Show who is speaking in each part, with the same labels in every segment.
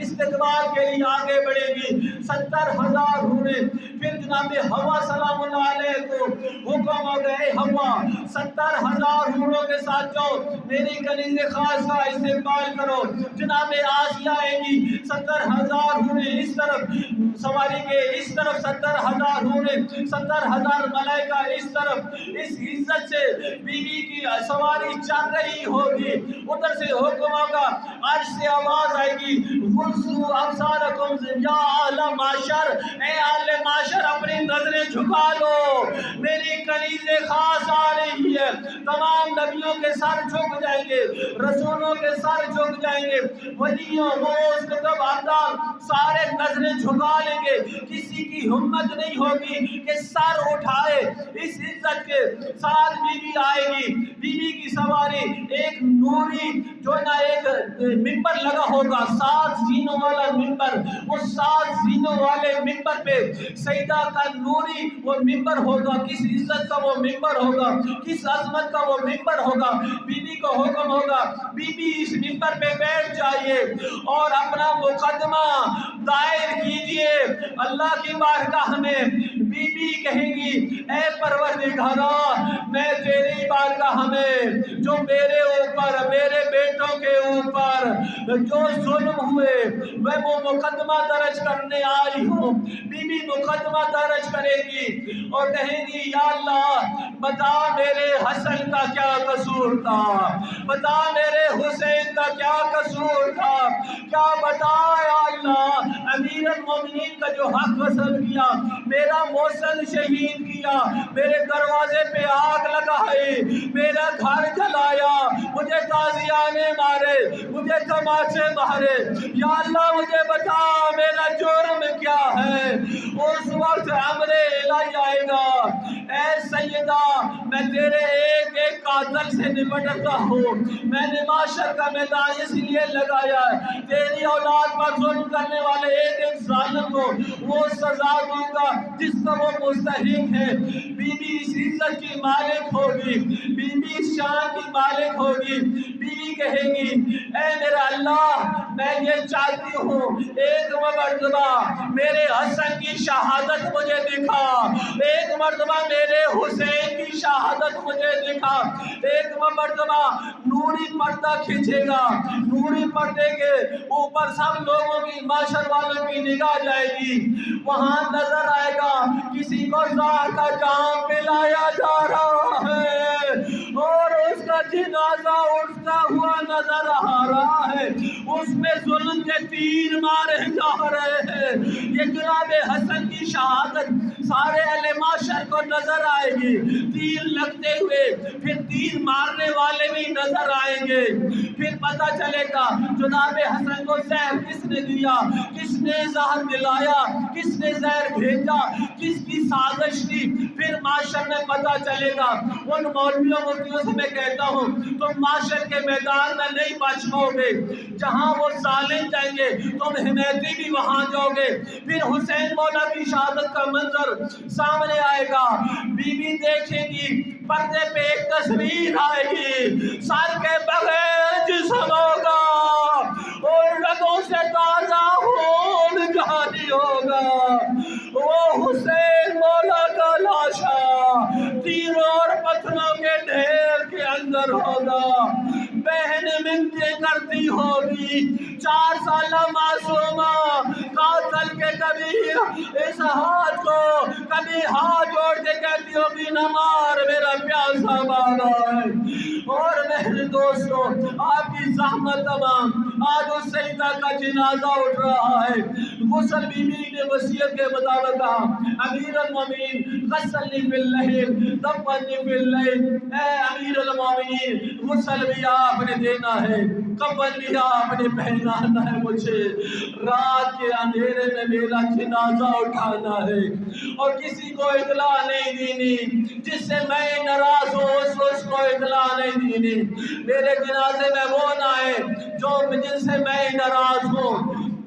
Speaker 1: استقبال کے لیے آگے بڑھے گی 70,000 حوریں. پھر جناب ہوا سلام اللہ علیہ کو حکم ہو گئے ہوا 70,000 حوروں کے ساتھ جاؤ میری کنیز خاص کا استقبال کرو. جناب آسیہ آئے گی 70,000 حوریں اس طرف سواری کے اس طرف 70,000 حوریں 70,000 ملائکہ اس طرف. اس عزت سے بیوی کی سواری چل رہی ہوگی. ادھر سے حکم ہوگا عرش سے آواز آئے گی غضوا ابصارکم یا اہل معاشر اے اہل معاشر اپنی نظریں جھکا لو میری کنیز خاص آ رہی ہے. تمام نبیوں کے سر جھک جائیں گے رسولوں کے سر جھک جائیں گے ولیوں غوث کتب ابدال سارے نظریں جھکا لیں گے. کسی کی ہمت نہیں ہوگی کہ سر اٹھائے. اس عزت کے ساتھ بیوی آئے گی. بیوی کی سواری ایک نوری جو نا ایک منبر لگا ہوگا 7 زینوں والا منبر. وہ 7 زینوں والے منبر پہ سیدہ کا نوری وہ منبر ہوگا. کس عزت کا وہ منبر ہوگا کس عظمت کا وہ منبر ہوگا. بیوی کو حکم ہوگا بیوی اس منبر پہ بیٹھ جائیے اور اپنا مقدمہ دائر کیجئے اللہ کی بارگاہ میں. بیوی کہیں گی اے پروردگارا میں تیری بارگاہ میں جو میرے اوپر میرے بیٹوں کے اوپر جو ظلم ہوئے میں وہ مقدمہ درج کرنے آئی ہوں. بیوی مقدمہ درج کرے گی اور کہے گی یا اللہ بتا میرے حسن کا کیا قصور تھا بتا میرے حسین کا کیا قصور تھا کیا بتا یا اللہ امیر المومنین کا جو حق وصل کیا میرا محسن شہید کیا میرے دروازے پہ آگ لگائی میرا گھر جلایا مجھے تازیانے مارے مجھے تماچے مارے. یا اللہ مجھے بتا میرا جرم کیا ہے. اس وقت امر الہی آئے گا اے سیدہ میں تیرے ایک ایک قاتل سے نپٹتا ہوں. میں نے معاشر کا میدان اس لیے لگایا ہے تیری اولاد پر ظلم کرنے والے ایک ایک ظالم کو وہ سزا دوں گا جس کا وہ مستحق ہے. بیوی اس عزت کی مالک ہوگی بیوی اس شان کی مالک ہوگی. بیوی کہے گی اے میرا اللہ میں یہ چاہتی ہوں ایک مرتبہ میرے حسن کی شہادت مجھے دکھا ایک مرتبہ میرے حسین کی شہادت مجھے دکھا. ایک مرتبہ نوری پردہ کھینچے گا نوری پردے کے اوپر سب لوگوں کی معاشر والوں کی نگاہ جائے گی. وہاں نظر آئے گا کسی کو زہر کا جام پلایا جا رہا ہے اور اس کا جنازہ اٹھتا ہوا نظر آ رہا ہے. اس میں ظلم کے تیر مارے جا رہے ہیں. یہ جناب حسن کی شہادت سارے اہل معاشر کو نظر آئے گی. تیر لگتے ہوئے پھر تیر مارنے والے بھی نظر آئیں گے. پھر پتہ چلے گا جناب حسن کو زہر کس نے دیا کس نے زہر دلایا کس نے زہر بھیجا کس کی سازش تھی. پھر معاشر میں پتہ چلے گا. ان مولویوں مفتیوں سے میں کہتا ہوں تم معاشر کے میدان میں نہیں بچ پاؤ گے. جہاں وہ ظالم جائیں گے تم حمیتی بھی وہاں جاؤ گے. پھر حسین مولا کی شہادت کا منظر سامنے آئے گا. بیوی دیکھے گی پردے پہ ایک تصویر آئے گی سر کے بغیر جسم ہوگا اور رگوں سے تازہ خون جاری ہوگا. وہ حسین مولا کا لاشا تیروں اور پتھروں کے ڈھیر کے اندر ہوگا. بہن منتیں کرتی ہوگی 4 سالہ معصومہ قاتل کے کبھی اس ہاتھ کو کبھی ہاتھ جوڑ کے کہتی ہوگی نہ مار میرا پیاسا بابا ہے. اور میرے دوستوں آپ کی زحمت تمام آج اس سیدہ کا جنازہ اٹھ رہا ہے. غسل بی بی نے وصیت کے مطابق کہا امیر المومنین غسلنی فی اللیل دفننی فی اللیل. اے امیر المومنین غسل بھی آپ نے دینا ہے کفن بھی آپ نے پہنانا ہے. مجھے رات کے اندھیرے میں میرا جنازہ اٹھانا ہے اور کسی کو اطلاع نہیں دینی. جس سے میں ناراض ہوں اس کو اطلاع نہیں دینی. میرے جنازے میں وہ نہ آئے جو جن سے میں ناراض ہوں.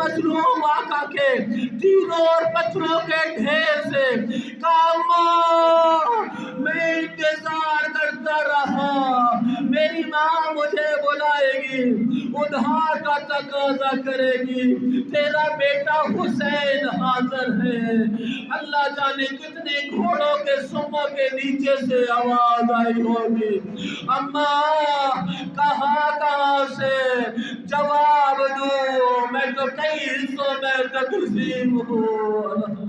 Speaker 1: مظلوم آقا کے تیروں اور پتھروں کے ڈھیر سے کاماں میں انتظار کرتا رہا، میری ماں مجھے بلائے گی، ادھار کا تقاضا کرے گی، تیرا بیٹا حسین حاضر ہے۔ اللہ جانے کتنے گھوڑوں کے سموں کے نیچے سے آواز آئی ہوگی، اماں کہاں سے جواب دوں، میں تو کئی حصوں میں تقسیم ہوں۔